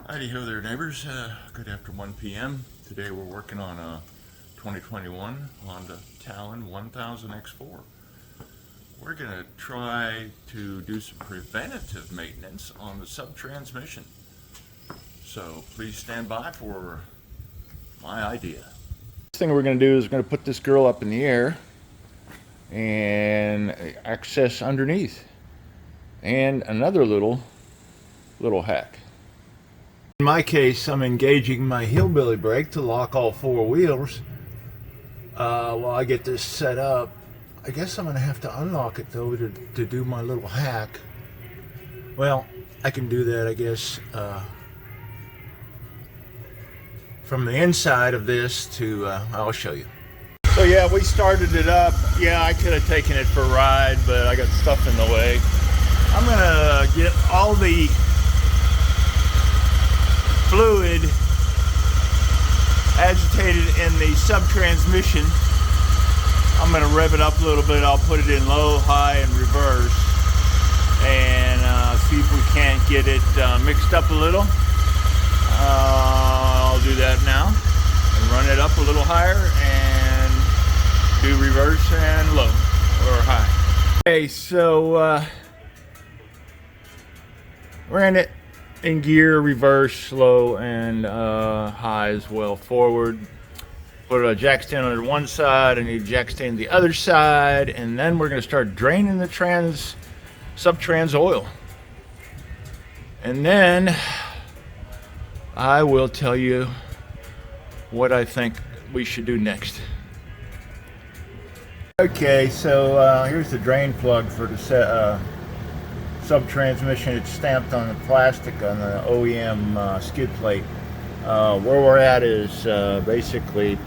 Howdy ho there, neighbors. Good after 1 p.m. Today we're working on a 2021 Honda Talon 1000 X4. We're going to try to do some preventative maintenance on the sub-transmission. So please stand by for my idea. First thing we're going to do is we're going to put this girl up in the air and access underneath. And another little hack. In my case, I'm engaging my hillbilly brake to lock all four wheels. While I get this set up, I guess I'm going to have to unlock it though to do my little hack. Well, I can do that, I guess, from the inside of this to, I'll show you. So yeah, we started it up. Yeah, I could have taken it for a ride, but I got stuff in the way. I'm going to get all the fluid agitated in the sub-transmission. I'm going to rev it up a little bit. I'll put it in low, high, and reverse and see if we can't get it mixed up a little. I'll do that now and run it up a little higher and do reverse and low or high. Okay, so ran it in gear, reverse, low, and high as well, forward. Put a jack stand on one side and a jack stand on the other side, and then we're going to start draining the sub-trans oil. And then I will tell you what I think we should do next. Okay, so here's the drain plug for the sub-transmission. It's stamped on the plastic on the OEM skid plate. Where we're at is basically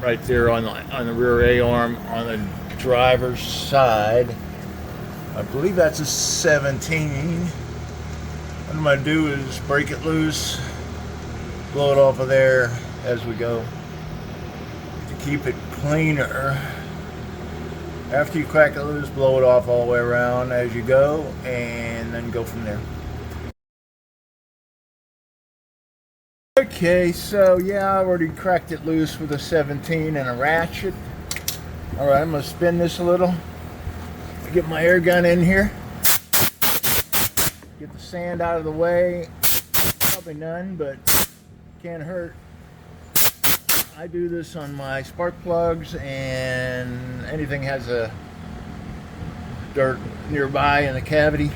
right there on the rear A-arm on the driver's side. I believe that's a 17. What I'm going to do is break it loose, blow it off of there as we go to keep it cleaner. After you crack it loose, blow it off all the way around as you go, and then go from there. Okay, so yeah, I already cracked it loose with a 17 and a ratchet. Alright, I'm going to spin this a little. Get my air gun in here. Get the sand out of the way. Probably none, but can't hurt. I do this on my spark plugs and anything has a dirt nearby in the cavity.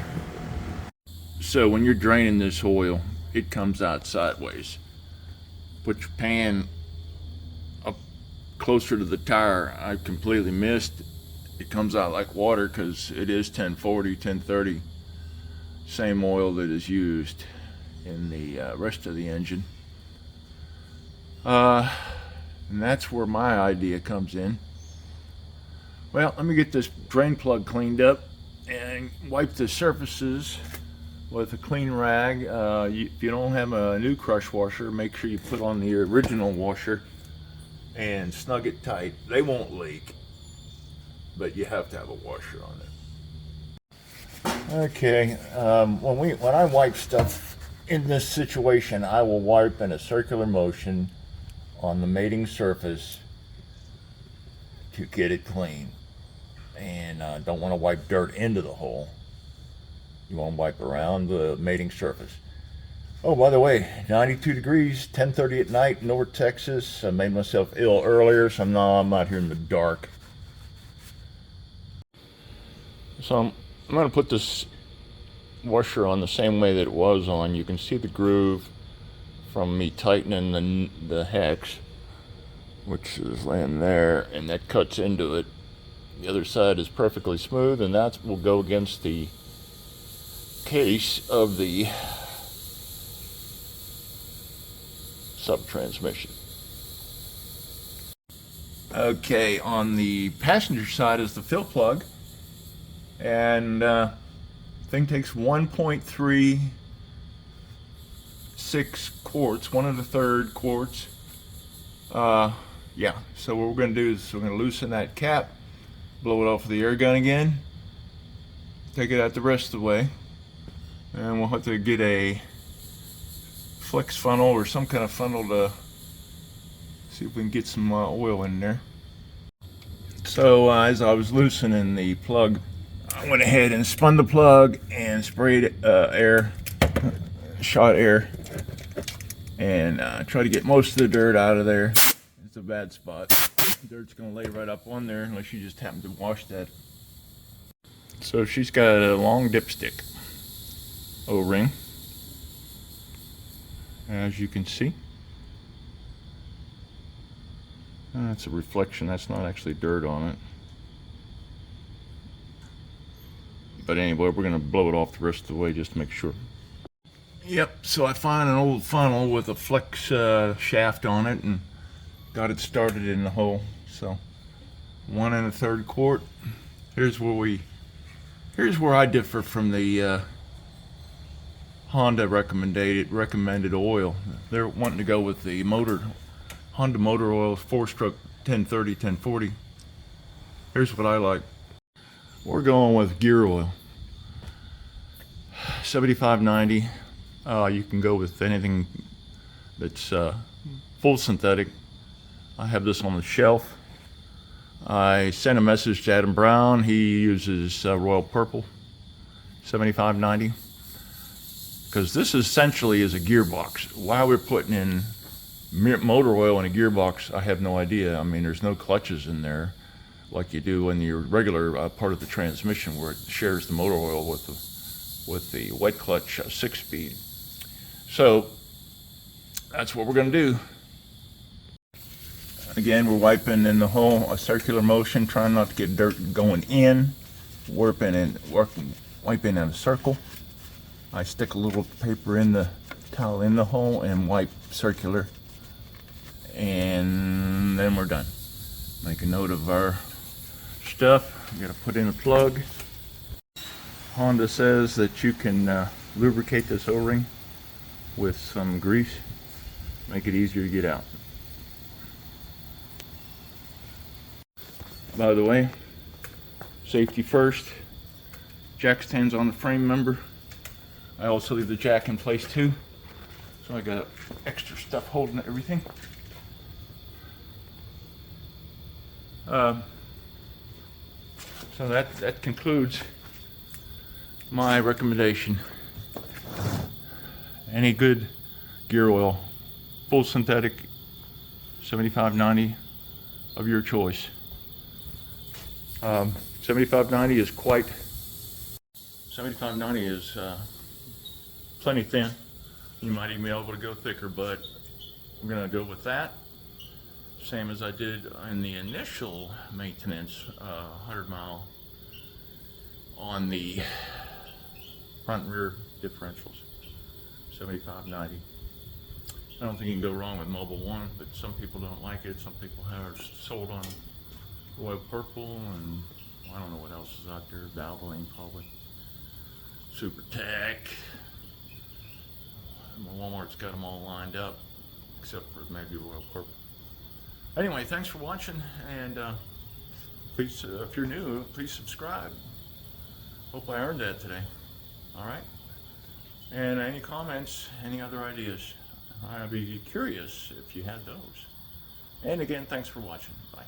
So when you're draining this oil, it comes out sideways. Put your pan up closer to the tire. I completely missed. It comes out like water because it is 1040, 1030. Same oil that is used in the rest of the engine. And that's where my idea comes in. Well, let me get this drain plug cleaned up and wipe the surfaces with a clean rag. If you don't have a new crush washer, make sure you put on the original washer and snug it tight. They won't leak, but you have to have a washer on it. Okay, when I wipe stuff in this situation, I will wipe in a circular motion on the mating surface to get it clean. And don't want to wipe dirt into the hole. You want to wipe around the mating surface. Oh, by the way, 92 degrees, 10:30 at night, North Texas. I made myself ill earlier, so I'm out here in the dark. So I'm going to put this washer on the same way that it was on. You can see the groove from me tightening the hex, which is laying there, and that cuts into it. The other side is perfectly smooth, and that will go against the case of the sub-transmission. Okay, on the passenger side is the fill plug, and thing takes 1.36 quarts, 1 1/3 quarts. Yeah, so what we're going to do is we're going to loosen that cap, blow it off with the air gun again, take it out the rest of the way, and we'll have to get a flex funnel or some kind of funnel to see if we can get some oil in there. So as I was loosening the plug, I went ahead and spun the plug and sprayed shot air, and try to get most of the dirt out of there. It's a bad spot. Dirt's gonna lay right up on there unless you just happen to wash that. So she's got a long dipstick O-ring, as you can see. That's a reflection, that's not actually dirt on it. But anyway, we're gonna blow it off the rest of the way just to make sure. Yep, so I found an old funnel with a flex shaft on it and got it started in the hole. So 1 1/3 quart. Here's where I differ from the Honda recommended oil. They're wanting to go with the Honda motor oil 4-stroke 1030, 1040. Here's what I like. We're going with gear oil. 7590. You can go with anything that's full synthetic. I have this on the shelf. I sent a message to Adam Brown. He uses Royal Purple 7590, because this essentially is a gearbox. Why we're putting in motor oil in a gearbox, I have no idea. I mean, there's no clutches in there like you do in your regular part of the transmission, where it shares the motor oil with the white clutch 6-speed. So that's what we're going to do. Again, we're wiping in the hole, a circular motion, trying not to get dirt going in, wiping in a circle. I stick a little paper in the towel in the hole and wipe circular, and then we're done. Make a note of our stuff. We got to put in a plug. Honda says that you can lubricate this O-ring with some grease, make it easier to get out. By the way, safety first. Jack stands on the frame member. I also leave the jack in place too, so I got extra stuff holding everything. So that concludes my recommendation. Any good gear oil, full synthetic 7590 of your choice. 7590 is 7590 is plenty thin. You might even be able to go thicker, but I'm gonna go with that. Same as I did in the initial maintenance, 100 mile on the front and rear differentials. 7590. I don't think you can go wrong with Mobil 1, but some people don't like it. Some people have sold on Royal Purple, and I don't know what else is out there. Valvoline probably. Super Tech. Walmart's got them all lined up, except for maybe Royal Purple. Anyway, thanks for watching, and please, if you're new, please subscribe. Hope I earned that today. All right. And any comments, any other ideas? I'd be curious if you had those. And again, thanks for watching. Bye.